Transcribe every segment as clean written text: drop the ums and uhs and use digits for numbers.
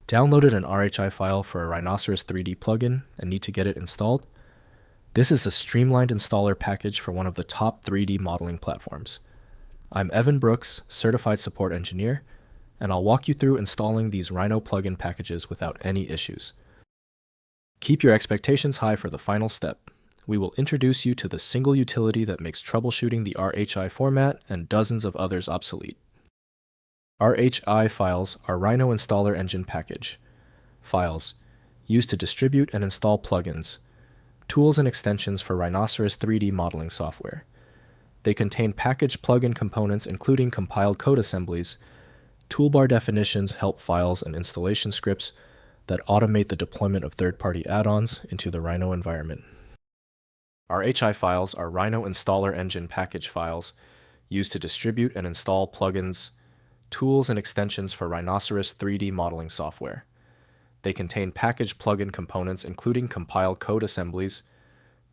Downloaded an RHI file for a Rhinoceros 3D plugin and need to get it installed? This is a streamlined installer package for one of the top 3D modeling platforms. I'm Evan Brooks, Certified Support Engineer, and I'll walk you through installing these Rhino plugin packages without any issues. Keep your expectations high for the final step. We will introduce you to the single utility that makes troubleshooting the RHI format and dozens of others obsolete. RHI Files are Rhino Installer Engine package. Files, used to distribute and install plugins, tools and extensions for Rhinoceros 3D modeling software. They contain packaged plugin components including compiled code assemblies, toolbar definitions, help files, and installation scripts that automate the deployment of third-party add-ons into the Rhino environment. RHI Files are Rhino Installer Engine package files used to distribute and install plugins, tools and extensions for Rhinoceros 3D modeling software. They contain packaged plugin components including compiled code assemblies,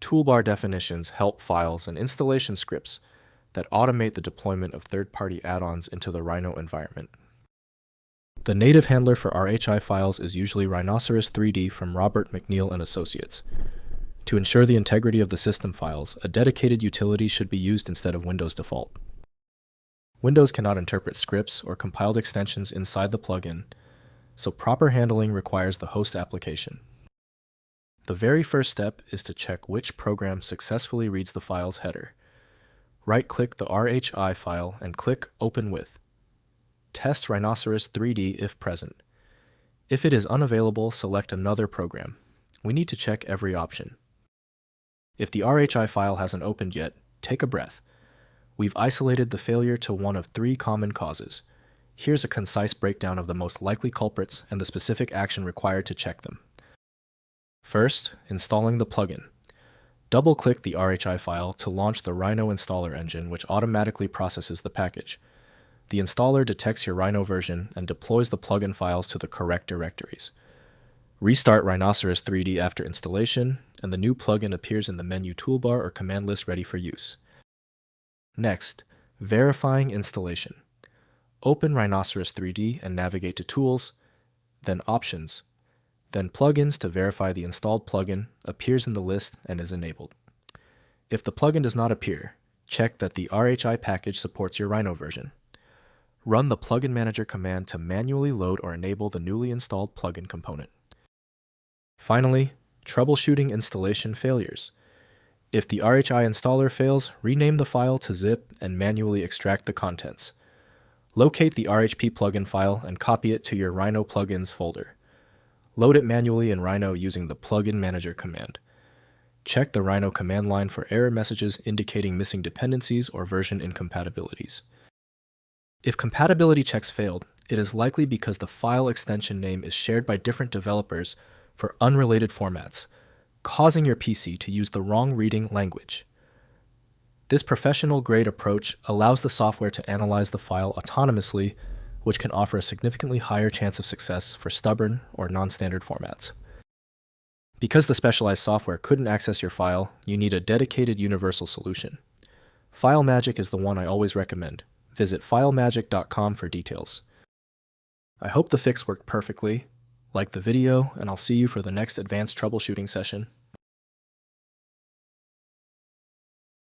toolbar definitions, help files, and installation scripts that automate the deployment of third-party add-ons into the Rhino environment. The native handler for RHI Files is usually Rhinoceros 3D from Robert McNeil & Associates. To ensure the integrity of the system files, a dedicated utility should be used instead of Windows default. Windows cannot interpret scripts or compiled extensions inside the plugin, so proper handling requires the host application. The very first step is to check which program successfully reads the file's header. Right-click the RHI file and click Open With. Test Rhinoceros 3D if present. If it is unavailable, select another program. We need to check every option. If the RHI file hasn't opened yet, take a breath. We've isolated the failure to one of 3 common causes. Here's a concise breakdown of the most likely culprits and the specific action required to check them. First, installing the plugin. Double-click the RHI file to launch the Rhino Installer Engine, which automatically processes the package. The installer detects your Rhino version and deploys the plugin files to the correct directories. Restart Rhinoceros 3D after installation, and the new plugin appears in the menu toolbar or command list ready for use. Next, verifying installation. Open Rhinoceros 3D and navigate to Tools, then Options, then Plugins to verify the installed plugin appears in the list and is enabled. If the plugin does not appear, check that the RHI package supports your Rhino version. Run the Plugin Manager command to manually load or enable the newly installed plugin component. Finally, troubleshooting installation failures. If the RHI installer fails, rename the file to zip and manually extract the contents. Locate the RHP plugin file and copy it to your Rhino plugins folder. Load it manually in Rhino using the Plugin Manager command. Check the Rhino command line for error messages indicating missing dependencies or version incompatibilities. If compatibility checks failed, it is likely because the file extension name is shared by different developers for unrelated formats, causing your PC to use the wrong reading language. This professional-grade approach allows the software to analyze the file autonomously, which can offer a significantly higher chance of success for stubborn or non-standard formats. Because the specialized software couldn't access your file, you need a dedicated universal solution. FileMagick is the one I always recommend. Visit filemagick.com for details. I hope the fix worked perfectly. Like the video, and I'll see you for the next advanced troubleshooting session.